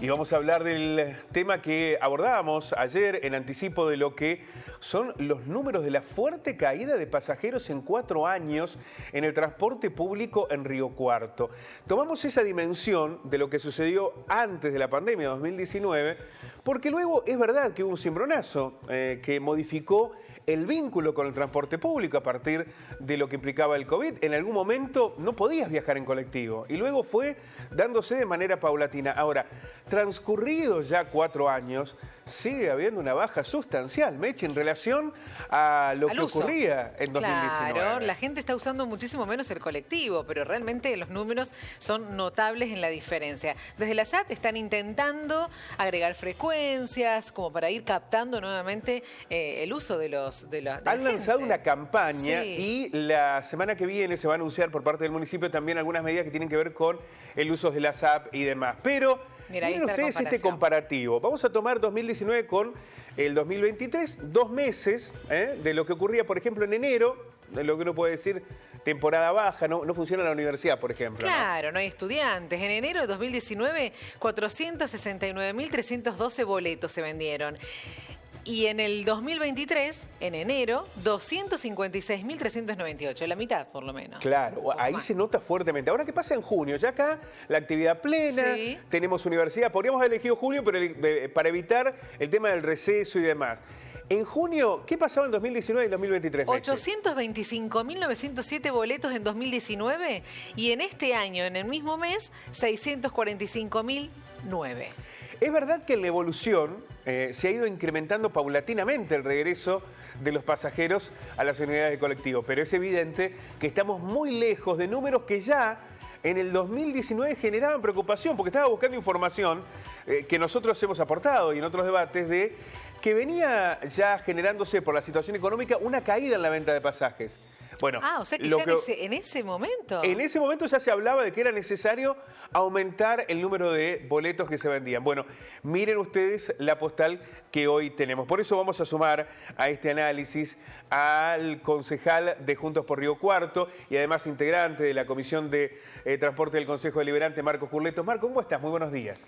Y vamos a hablar del tema que abordábamos ayer en anticipo de lo que son los números de la fuerte caída de pasajeros en 4 años en el transporte público en Río Cuarto. Tomamos esa dimensión de lo que sucedió antes de la pandemia 2019, porque luego es verdad que hubo un cimbronazo que modificó el vínculo con el transporte público a partir de lo que implicaba el COVID. En algún momento no podías viajar en colectivo y luego fue dándose de manera paulatina. Ahora, transcurridos ya 4 años, sigue habiendo una baja sustancial, Mechi, en relación a lo que ocurría en 2019. Claro, la gente está usando muchísimo menos el colectivo, pero realmente los números son notables en la diferencia. Desde la SAT están intentando agregar frecuencias como para ir captando nuevamente el uso de Han lanzado una campaña y la semana que viene se va a anunciar por parte del municipio también algunas medidas que tienen que ver con el uso de las apps y demás. Pero miren ustedes este comparativo. Vamos a tomar 2019 con el 2023, 2 meses de lo que ocurría, por ejemplo, en enero, de lo que uno puede decir temporada baja, no funciona la universidad, por ejemplo. Claro, no hay estudiantes. En enero de 2019, 469.312 boletos se vendieron. Y en el 2023, en enero, 256.398, la mitad por lo menos. Claro, ahí se nota fuertemente. Ahora, ¿qué pasa en junio? Ya acá la actividad plena, tenemos universidad. Podríamos haber elegido junio pero para evitar el tema del receso y demás. En junio, ¿qué pasaba en 2019 y 2023? 825.907 boletos en 2019 y en este año, en el mismo mes, 645.009. Es verdad que en la evolución se ha ido incrementando paulatinamente el regreso de los pasajeros a las unidades de colectivo, pero es evidente que estamos muy lejos de números que ya en el 2019 generaban preocupación, porque estaba buscando información que nosotros hemos aportado y en otros debates de que venía ya generándose por la situación económica una caída en la venta de pasajes. Bueno, o sea que ya en ese momento. En ese momento ya se hablaba de que era necesario aumentar el número de boletos que se vendían. Bueno, miren ustedes la postal que hoy tenemos. Por eso vamos a sumar a este análisis al concejal de Juntos por Río Cuarto y además integrante de la Comisión de Transporte del Consejo Deliberante, Marcos Curletos. Marcos, ¿cómo estás? Muy buenos días.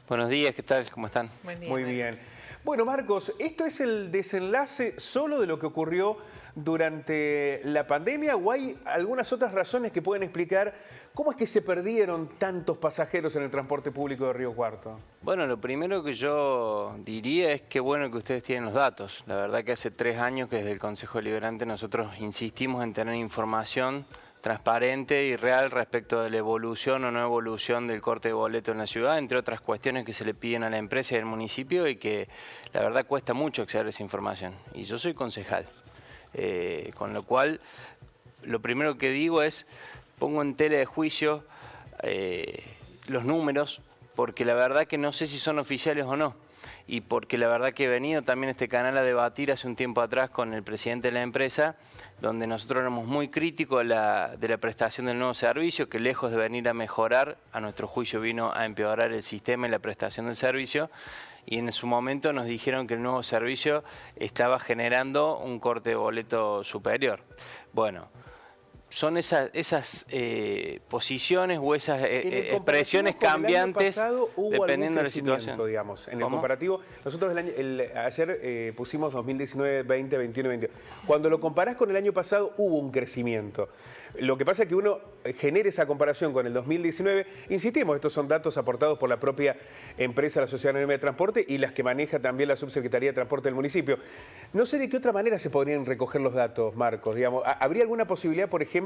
Buenos días, ¿qué tal? ¿Cómo están? Buen día, muy bien. Bueno, Marcos, ¿esto es el desenlace solo de lo que ocurrió durante la pandemia o hay algunas otras razones que pueden explicar cómo es que se perdieron tantos pasajeros en el transporte público de Río Cuarto? Bueno, lo primero que yo diría es que bueno que ustedes tienen los datos. La verdad que hace 3 años que desde el Consejo Deliberante nosotros insistimos en tener información transparente y real respecto de la evolución o no evolución del corte de boleto en la ciudad, entre otras cuestiones que se le piden a la empresa y al municipio y que la verdad cuesta mucho acceder a esa información. Y yo soy concejal, con lo cual lo primero que digo es, pongo en tela de juicio los números, porque la verdad que no sé si son oficiales o no. Y porque la verdad que he venido también a este canal a debatir hace un tiempo atrás con el presidente de la empresa, donde nosotros éramos muy críticos de la prestación del nuevo servicio, que lejos de venir a mejorar, a nuestro juicio vino a empeorar el sistema y la prestación del servicio, y en su momento nos dijeron que el nuevo servicio estaba generando un corte de boleto superior. Bueno, son esas posiciones o esas expresiones cambiantes dependiendo de la situación. Digamos, en el comparativo, nosotros ayer pusimos 2019, 20, 21, 22. Cuando lo comparás con el año pasado hubo un crecimiento. Lo que pasa es que uno genera esa comparación con el 2019. Insistimos, estos son datos aportados por la propia empresa, la Sociedad Anónima de Transporte y las que maneja también la Subsecretaría de Transporte del municipio. No sé de qué otra manera se podrían recoger los datos, Marcos. Digamos, ¿habría alguna posibilidad, por ejemplo,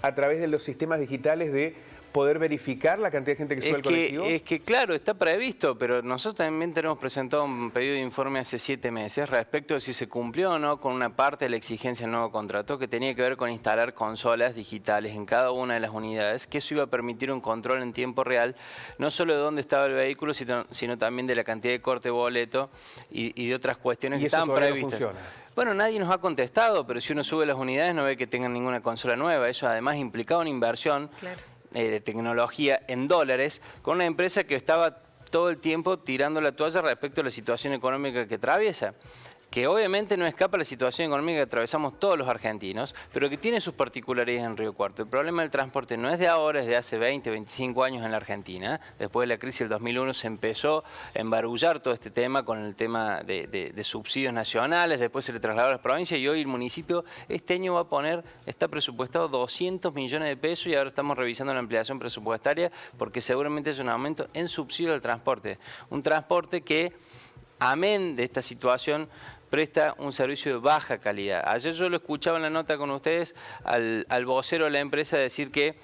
a través de los sistemas digitales de poder verificar la cantidad de gente que sube al colectivo? Es que claro, está previsto, pero nosotros también tenemos presentado un pedido de informe hace 7 meses respecto de si se cumplió o no con una parte de la exigencia del nuevo contrato que tenía que ver con instalar consolas digitales en cada una de las unidades, que eso iba a permitir un control en tiempo real, no solo de dónde estaba el vehículo, sino también de la cantidad de corte de boleto y de otras cuestiones que estaban previstas. No funciona. Bueno, nadie nos ha contestado, pero si uno sube las unidades no ve que tengan ninguna consola nueva. Eso además implicaba una inversión de tecnología en dólares con una empresa que estaba todo el tiempo tirando la toalla respecto a la situación económica que atraviesa. que obviamente no escapa a la situación económica que atravesamos todos los argentinos, pero que tiene sus particularidades en Río Cuarto. El problema del transporte no es de ahora, es de hace 20, 25 años en la Argentina. Después de la crisis del 2001 se empezó a embarullar todo este tema con el tema de subsidios nacionales, después se le trasladó a las provincias y hoy el municipio este año va a poner, está presupuestado 200 millones de pesos y ahora estamos revisando la ampliación presupuestaria porque seguramente es un aumento en subsidio al transporte. Un transporte que, amén de esta situación, presta un servicio de baja calidad. Ayer yo lo escuchaba en la nota con ustedes al vocero de la empresa decir que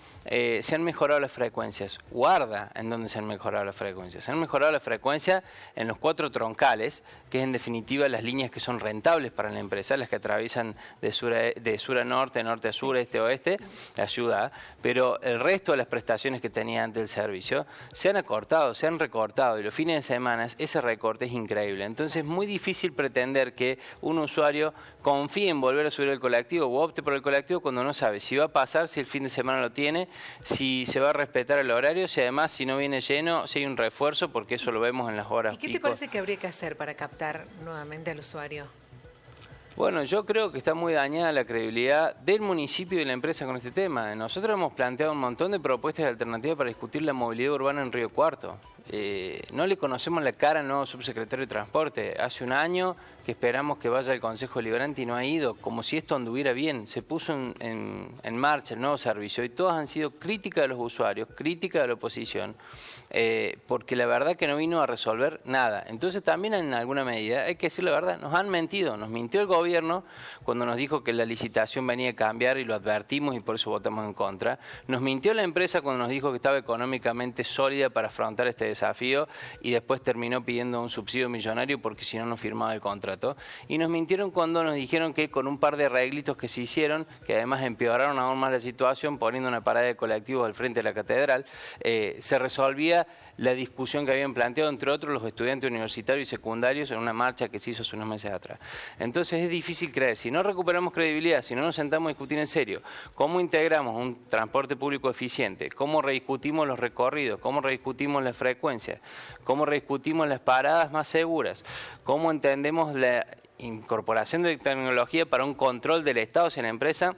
se han mejorado las frecuencias. Guarda en dónde se han mejorado las frecuencias. Se han mejorado las frecuencias en los 4 troncales, que es en definitiva las líneas que son rentables para la empresa, las que atraviesan de sur a norte, norte a sur, este a oeste, la ciudad. Pero el resto de las prestaciones que tenía antes el servicio se han acortado, se han recortado y los fines de semana ese recorte es increíble. Entonces es muy difícil pretender que un usuario confíe en volver a subir el colectivo o opte por el colectivo cuando no sabe si va a pasar, si el fin de semana lo tiene, si se va a respetar el horario, si además si no viene lleno, si hay un refuerzo, porque eso lo vemos en las horas pico. ¿Y qué te parece que habría que hacer para captar nuevamente al usuario? Bueno, yo creo que está muy dañada la credibilidad del municipio y de la empresa con este tema. Nosotros hemos planteado un montón de propuestas de alternativas para discutir la movilidad urbana en Río Cuarto. No le conocemos la cara al nuevo subsecretario de Transporte. Hace un año que esperamos que vaya al Consejo Deliberante y no ha ido, como si esto anduviera bien. Se puso en marcha el nuevo servicio y todas han sido críticas de los usuarios, críticas de la oposición, porque la verdad que no vino a resolver nada. Entonces también en alguna medida, hay que decir la verdad, nos han mentido. Nos mintió el gobierno cuando nos dijo que la licitación venía a cambiar y lo advertimos y por eso votamos en contra. Nos mintió la empresa cuando nos dijo que estaba económicamente sólida para afrontar este desafío y después terminó pidiendo un subsidio millonario porque si no, no firmaba el contrato. Y nos mintieron cuando nos dijeron que con un par de arreglitos que se hicieron, que además empeoraron aún más la situación poniendo una parada de colectivos al frente de la catedral, se resolvía la discusión que habían planteado, entre otros, los estudiantes universitarios y secundarios en una marcha que se hizo hace unos meses atrás. Entonces es difícil creer, si no recuperamos credibilidad, si no nos sentamos a discutir en serio, cómo integramos un transporte público eficiente, cómo rediscutimos los recorridos, cómo rediscutimos las frecuencias, cómo rediscutimos las paradas más seguras, cómo entendemos la incorporación de tecnología para un control del Estado hacia la empresa,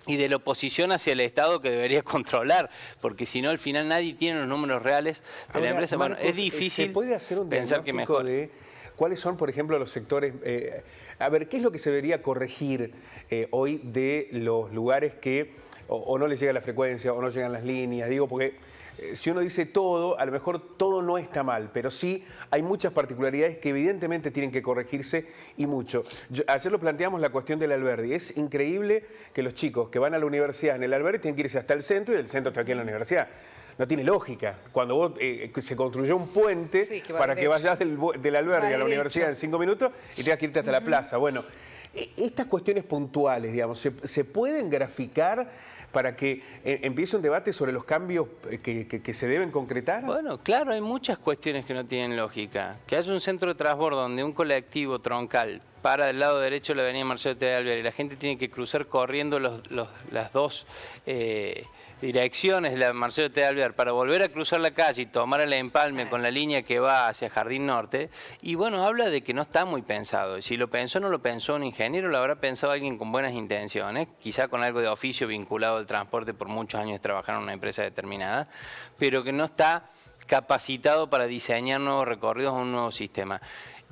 y de la oposición hacia el Estado que debería controlar, porque si no al final nadie tiene los números reales de la empresa. Marcos, bueno, es difícil ¿se puede hacer un pensar que mejor de cuáles son, por ejemplo, los sectores? A ver, ¿qué es lo que se debería corregir hoy de los lugares que o no les llega la frecuencia o no llegan las líneas? Digo, porque si uno dice todo, a lo mejor todo no está mal, pero sí hay muchas particularidades que evidentemente tienen que corregirse y mucho. Ayer lo planteamos la cuestión del Alberdi. Es increíble que los chicos que van a la universidad en el Alberdi tienen que irse hasta el centro y del centro hasta aquí en la universidad. No tiene lógica. Cuando se construyó un puente para que vayas del Alberdi a la universidad en 5 minutos y tengas que irte hasta la plaza. Bueno, estas cuestiones puntuales, digamos, ¿se pueden graficar para que empiece un debate sobre los cambios que se deben concretar? Bueno, claro, hay muchas cuestiones que no tienen lógica. Que haya un centro de transbordo donde un colectivo troncal para del lado derecho de la avenida Marcelo T. de Alvear y la gente tiene que cruzar corriendo las dos direcciones de la Marcelo T. de Alvear para volver a cruzar la calle y tomar el empalme con la línea que va hacia Jardín Norte. Y bueno, habla de que no está muy pensado. Y si lo pensó, no lo pensó un ingeniero, lo habrá pensado alguien con buenas intenciones, quizá con algo de oficio vinculado al transporte por muchos años de trabajar en una empresa determinada, pero que no está capacitado para diseñar nuevos recorridos o un nuevo sistema.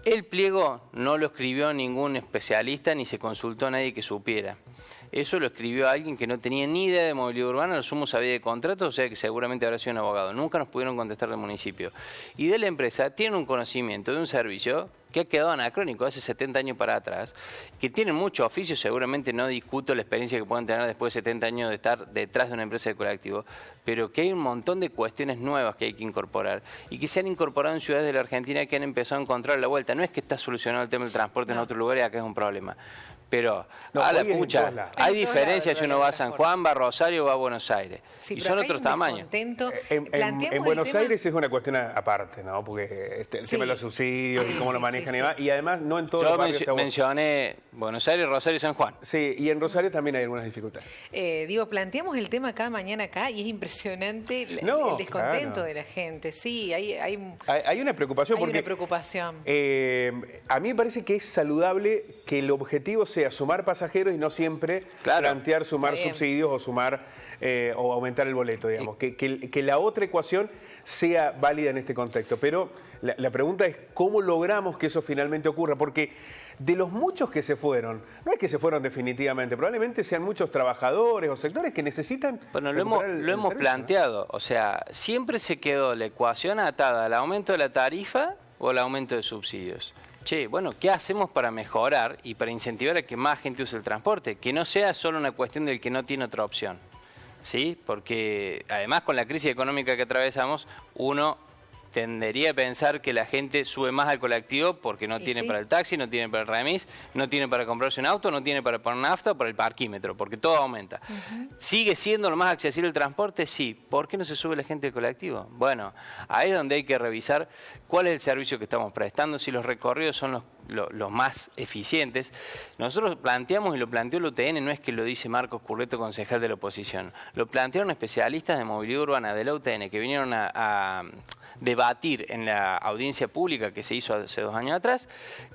El pliego no lo escribió ningún especialista ni se consultó a nadie que supiera. Eso lo escribió alguien que no tenía ni idea de movilidad urbana, lo sumo sabía de contratos, o sea que seguramente habrá sido un abogado. Nunca nos pudieron contestar del municipio. Y de la empresa tienen un conocimiento de un servicio que ha quedado anacrónico hace 70 años para atrás, que tienen mucho oficio, seguramente no discuto la experiencia que puedan tener después de 70 años de estar detrás de una empresa de colectivo, pero que hay un montón de cuestiones nuevas que hay que incorporar y que se han incorporado en ciudades de la Argentina que han empezado a encontrar la vuelta. No es que está solucionado el tema del transporte en otro lugar y acá es un problema. pero No, a la hoy es en pucha, todos lados. hay En todos diferencias lados, si uno va a San Juan, va a Rosario o va a Buenos Aires. Sí, y pero son acá hay otros un tamaños. descontento. En Planteamos el Buenos tema- Aires es una cuestión aparte, ¿no? Porque el tema de los subsidios y cómo lo manejan y demás. Y además no en todos Yo los barrios está bueno. mencioné Buenos Aires, Rosario y San Juan. Sí, y en Rosario también hay algunas dificultades. Planteamos el tema acá, mañana acá, y es impresionante el No, descontento claro. de la gente. Sí, hay Hay una preocupación porque una preocupación. a mí me parece que es saludable que el objetivo sea sumar pasajeros y no siempre plantear sumar Está bien. subsidios o sumar o aumentar el boleto, digamos. Que la otra ecuación sea válida en este contexto. Pero la pregunta es cómo logramos que eso finalmente ocurra, porque de los muchos que se fueron, no es que se fueron definitivamente, probablemente sean muchos trabajadores o sectores que necesitan. Bueno, lo recuperar el hemos servicio, planteado. O sea, siempre se quedó la ecuación atada al aumento de la tarifa o al aumento de subsidios. Che, bueno, ¿qué hacemos para mejorar y para incentivar a que más gente use el transporte? Que no sea solo una cuestión del que no tiene otra opción. ¿Sí? Porque además con la crisis económica que atravesamos, uno tendería a pensar que la gente sube más al colectivo porque no tiene para el taxi, no tiene para el remis, no tiene para comprarse un auto, no tiene para poner nafta o para el parquímetro, porque todo aumenta. ¿Sigue siendo lo más accesible el transporte? Sí. ¿Por qué no se sube la gente al colectivo? Bueno, ahí es donde hay que revisar cuál es el servicio que estamos prestando, si los recorridos son los más eficientes. Nosotros planteamos, y lo planteó el UTN, no es que lo dice Marcos Curleto, concejal de la oposición, lo plantearon especialistas de movilidad urbana de la UTN que vinieron a debatir en la audiencia pública que se hizo hace 2 años atrás,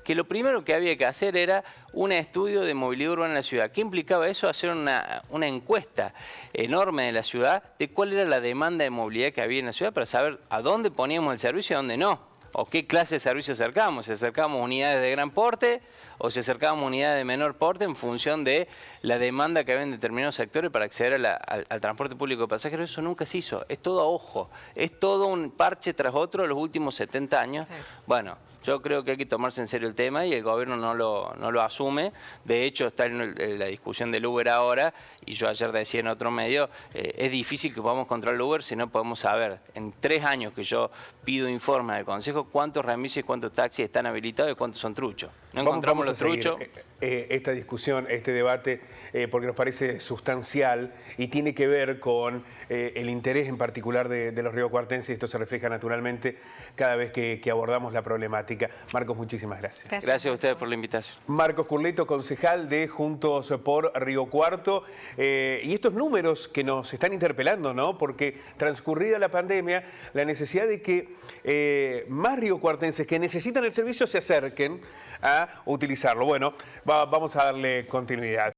que lo primero que había que hacer era un estudio de movilidad urbana en la ciudad. ¿Qué implicaba eso? Hacer una encuesta enorme de la ciudad de cuál era la demanda de movilidad que había en la ciudad para saber a dónde poníamos el servicio y a dónde no. O qué clase de servicio acercábamos. Si acercábamos unidades de gran porte o si acercábamos unidades de menor porte en función de la demanda que había en determinados sectores para acceder al transporte público de pasajeros. Eso nunca se hizo. Es todo a ojo. Es todo un parche tras otro de los últimos 70 años. Bueno, yo creo que hay que tomarse en serio el tema y el gobierno no lo asume. De hecho, está en la discusión del Uber ahora, y yo ayer decía en otro medio, es difícil que podamos controlar el Uber si no podemos saber, en 3 años que yo pido informe del Consejo, cuántos remises y cuántos taxis están habilitados y cuántos son truchos. No encontramos los truchos. Esta discusión, este debate, porque nos parece sustancial y tiene que ver con el interés en particular de los riocuartenses, y esto se refleja naturalmente cada vez que abordamos la problemática. Marcos, muchísimas gracias. Gracias a ustedes por la invitación. Marcos Curleto, concejal de Juntos por Río Cuarto. Y estos números que nos están interpelando, ¿no? Porque transcurrida la pandemia, la necesidad de que más riocuartenses que necesitan el servicio se acerquen a utilizarlo. Bueno, vamos a darle continuidad.